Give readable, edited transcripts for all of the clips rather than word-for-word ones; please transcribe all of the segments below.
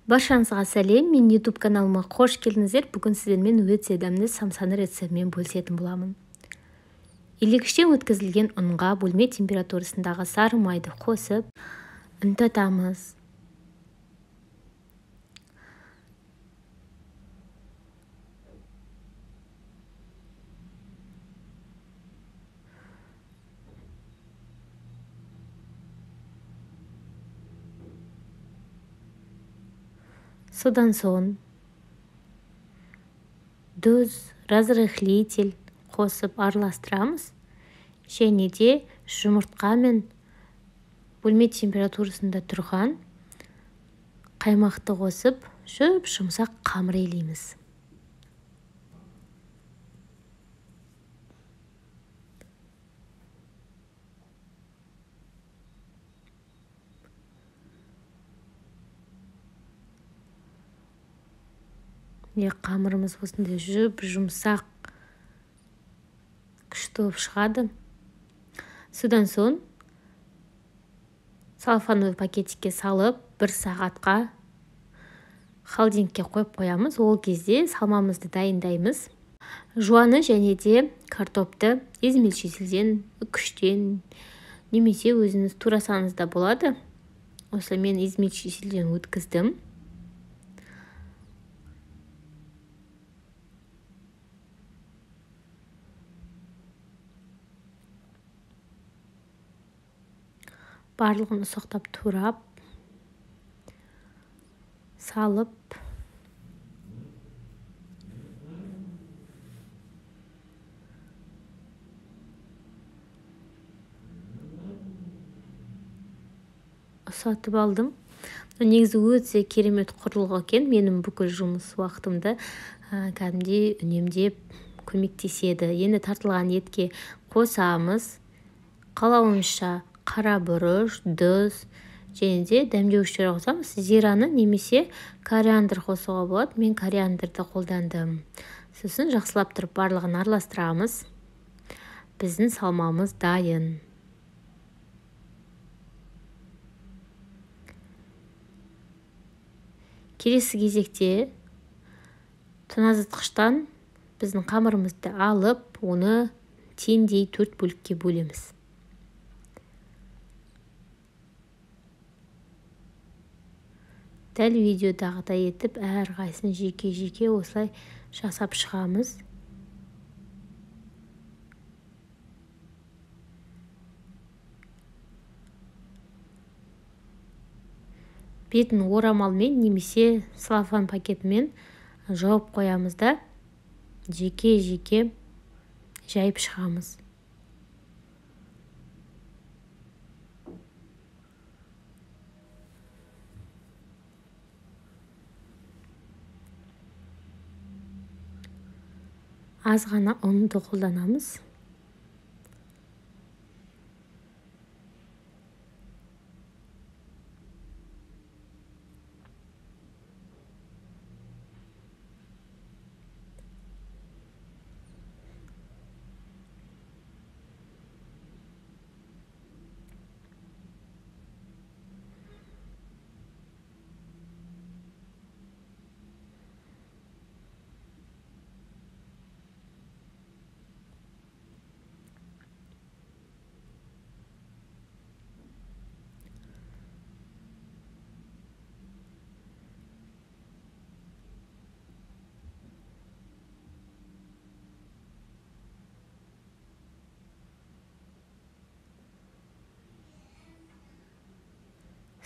Баршаңызға сәлем, мен YouTube каналыма қош келдіңіздер. Бүгін сіздермен өте дәмді самсаны рецептімен бөлісетін боламын. Илегіштен өткізілген ұнға бөлме температурасындағы сары майды қосып, үнтатамыз. Содан соң тұз, разрыхлитель қосып араластырамыз. Және де жұмыртқа мен бөлме температурасында тұрған қаймақты қосып, жұмсақ қамыр елейміз. Қамырымыз осындай жұмсақ күшті болып шығады. Содан соң салфановый пакетикке салып, 1 сағатқа холодильникке қойып қоямыз. Ол кезде салмамызды дайындаймыз. Жуаны және де картопты измельчителден, үкіштен, немесе өзіңіз турасаңыз да болады. Осылай мен измельчителден өткіздім. Барлығын ұсақтап турап, салып, ұсатып алдым. Негізі өте керемет құрылғы екен. Менің бүкіл жұмыс уақытымды кәдімгідей үнемдеп көмектеседі. Енді тартылған етке қосамыз. Қалауымызша қара бұрыш, тұз және де дәмдеуіштер қосамыз. Зираны немесе кориандр қосуға болады. Мен кориандрды қолдандым. Сосын жақсылап тұрып барлығын араластырамыз. Біздің салмамыз дайын. Келесі кезекте тоңазытқыштан біздің қамырымызды алып, оны теңдей 4 бөлікке бөлеміз. Дәл видеодағыдай етіп, әрқайсысын жеке-жеке осылай жасап шығамыз. Бетін орамалмен немесе целлофан пакетімен жауып қоямыз да, жеке-жеке жайып шығамыз. Аз ғана ұнды қолданамыз.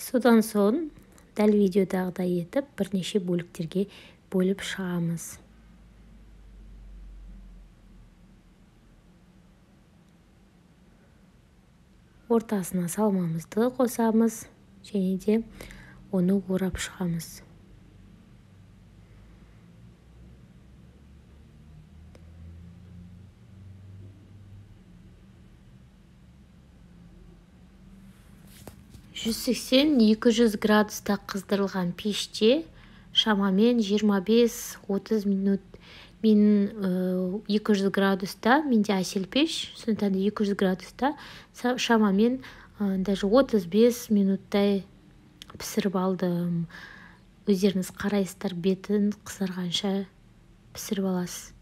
Содан соң дәл видеодағыдай етіп бірнеше бөліктерге бөліп шығамыз. Ортасына салмамызды қосамыз және де оны орап шығамыз. (180-200 градуста қыздырылған пеште шамамен 25-30 минут. Мен 200 градуста, менде әсел пеш, сондықтан 200 градуста шамамен даже 35 минуттай пісіріп алдым. өздеріңіз қарайсыздар, бетін қызарғанша пісіріп аласыз.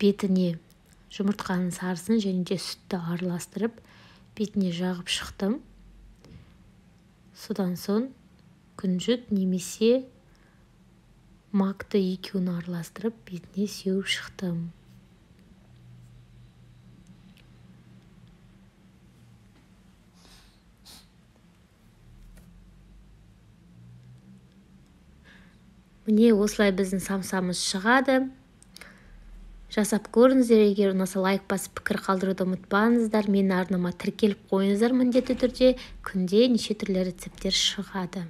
Бетіне жұмыртқаның сарысын және де сүтті араластырып, бетіне жағып шықтым. Содан соң күнжіт немесе макты екеуін араластырып, бетіне сеуіп шықтым. Міне осылай біздің самсамыз шығады. Жасап көріңіздер, егер ұнаса лайк басып пікір қалдыруды ұмытпаңыздар. Менің арнама тіркеліп қойыңыздар, міндетті түрде күнде неше түрлі рецепттер шығады.